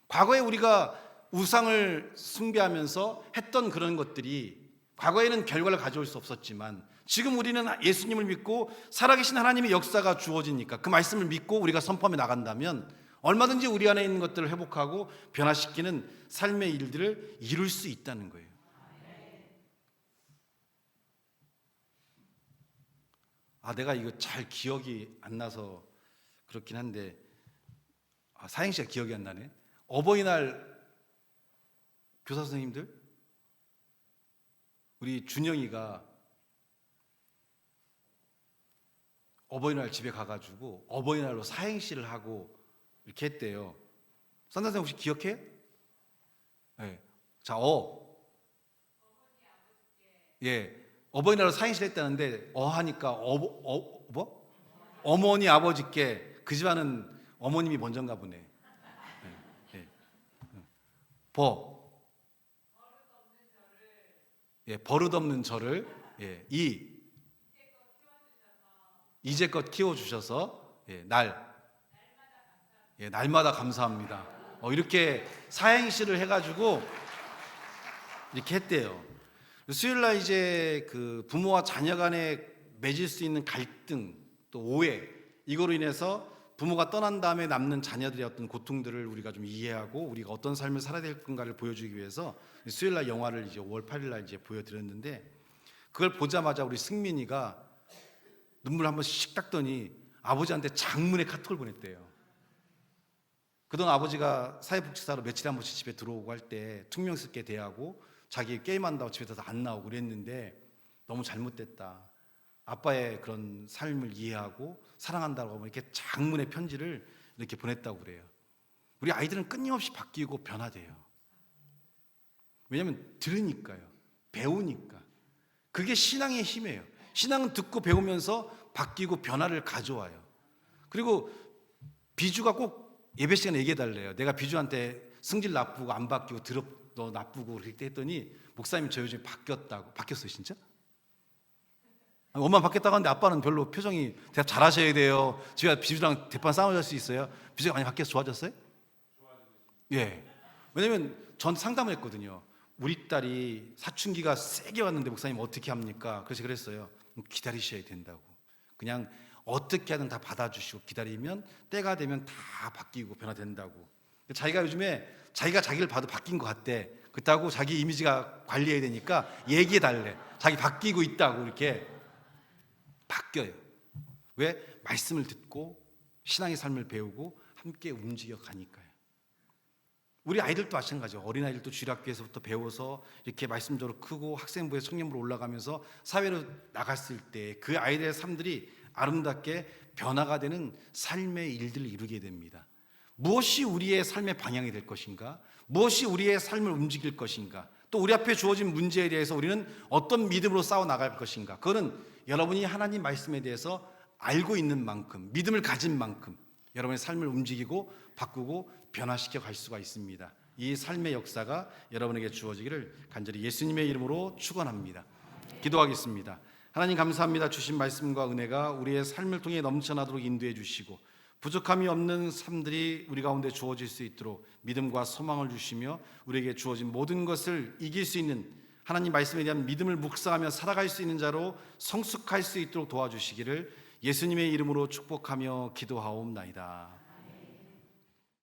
과거에 우리가 우상을 숭배하면서 했던 그런 것들이 과거에는 결과를 가져올 수 없었지만 지금 우리는 예수님을 믿고 살아계신 하나님의 역사가 주어지니까 그 말씀을 믿고 우리가 선포하며 나간다면 얼마든지 우리 안에 있는 것들을 회복하고 변화시키는 삶의 일들을 이룰 수 있다는 거예요. 내가 이거 잘 기억이 안 나서 그렇긴 한데 사행시가 기억이 안 나네. 어버이날 교사 선생님들, 우리 준영이가 어버이날 집에 가가지고 어버이날로 사행시를 하고 이렇게 했대요. 산다 선생님 혹시 기억해? 네. 자, 예, 어버이날로 사행시를 했다는데 하니까 뭐? 어머니 아버지께 그 집안은 어머님이 먼저인가 보네. 예, 예. 예, 버릇없는 저를 이제껏 키워주셔서 날마다 감사합니다. 이렇게 사행시를 해가지고 이렇게 했대요. 수요일날 이제 그 부모와 자녀 간에 맺을 수 있는 갈등 또 오해 이거로 인해서 부모가 떠난 다음에 남는 자녀들의 어떤 고통들을 우리가 좀 이해하고 우리가 어떤 삶을 살아야 될 건가를 보여주기 위해서 수요일날 영화를 이제 5월 8일날 이제 보여드렸는데 그걸 보자마자 우리 승민이가 눈물 한 번씩 닦더니 아버지한테 장문의 카톡을 보냈대요. 그동안 아버지가 사회복지사로 며칠에 한 번씩 집에 들어오고 할 때 퉁명스럽게 대하고 자기 게임한다고 집에서 안 나오고 그랬는데 너무 잘못됐다. 아빠의 그런 삶을 이해하고 사랑한다고 하면 이렇게 장문의 편지를 이렇게 보냈다고 그래요. 우리 아이들은 끊임없이 바뀌고 변화돼요. 왜냐하면 들으니까요. 배우니까. 그게 신앙의 힘이에요. 신앙은 듣고 배우면서 바뀌고 변화를 가져와요. 그리고 비주가 꼭 예배 시간에 얘기해 달래요. 내가 비주한테 승질 나쁘고 안 바뀌고 너 나쁘고 그렇게 했더니 목사님이 저 요즘에 바뀌었어요 진짜? 엄마 바뀌었다고 하는데 아빠는 별로 표정이 대답 잘하셔야 돼요. 집에 비주랑 대판 싸워질 수 있어요. 비주가 많이 바뀌어서 좋아졌어요? 예. 왜냐면 전 상담을 했거든요. 우리 딸이 사춘기가 세게 왔는데 목사님 어떻게 합니까? 그래서 그랬어요. 기다리셔야 된다고. 그냥 어떻게 하든 다 받아주시고 기다리면 때가 되면 다 바뀌고 변화된다고. 자기가 요즘에 자기가 자기를 봐도 바뀐 것 같대. 그렇다고 자기 이미지가 관리해야 되니까 얘기해 달래. 자기 바뀌고 있다고 이렇게 바뀌어요. 왜? 말씀을 듣고 신앙의 삶을 배우고 함께 움직여 가니까요. 우리 아이들도 마찬가지예요. 어린아이들도 주일학교에서부터 배워서 이렇게 말씀적으로 크고 학생부에 청년부로 올라가면서 사회로 나갔을 때 그 아이들의 삶들이 아름답게 변화가 되는 삶의 일들을 이루게 됩니다. 무엇이 우리의 삶의 방향이 될 것인가? 무엇이 우리의 삶을 움직일 것인가? 또 우리 앞에 주어진 문제에 대해서 우리는 어떤 믿음으로 싸워 나갈 것인가? 그거는 여러분이 하나님 말씀에 대해서 알고 있는 만큼, 믿음을 가진 만큼 여러분의 삶을 움직이고 바꾸고 변화시켜 갈 수가 있습니다. 이 삶의 역사가 여러분에게 주어지기를 간절히 예수님의 이름으로 축원합니다. 기도하겠습니다. 하나님 감사합니다. 주신 말씀과 은혜가 우리의 삶을 통해 넘쳐나도록 인도해 주시고 부족함이 없는 삶들이 우리 가운데 주어질 수 있도록 믿음과 소망을 주시며 우리에게 주어진 모든 것을 이길 수 있는 하나님 말씀에 대한 믿음을 묵상하며 살아갈 수 있는 자로 성숙할 수 있도록 도와주시기를 예수님의 이름으로 축복하며 기도하옵나이다.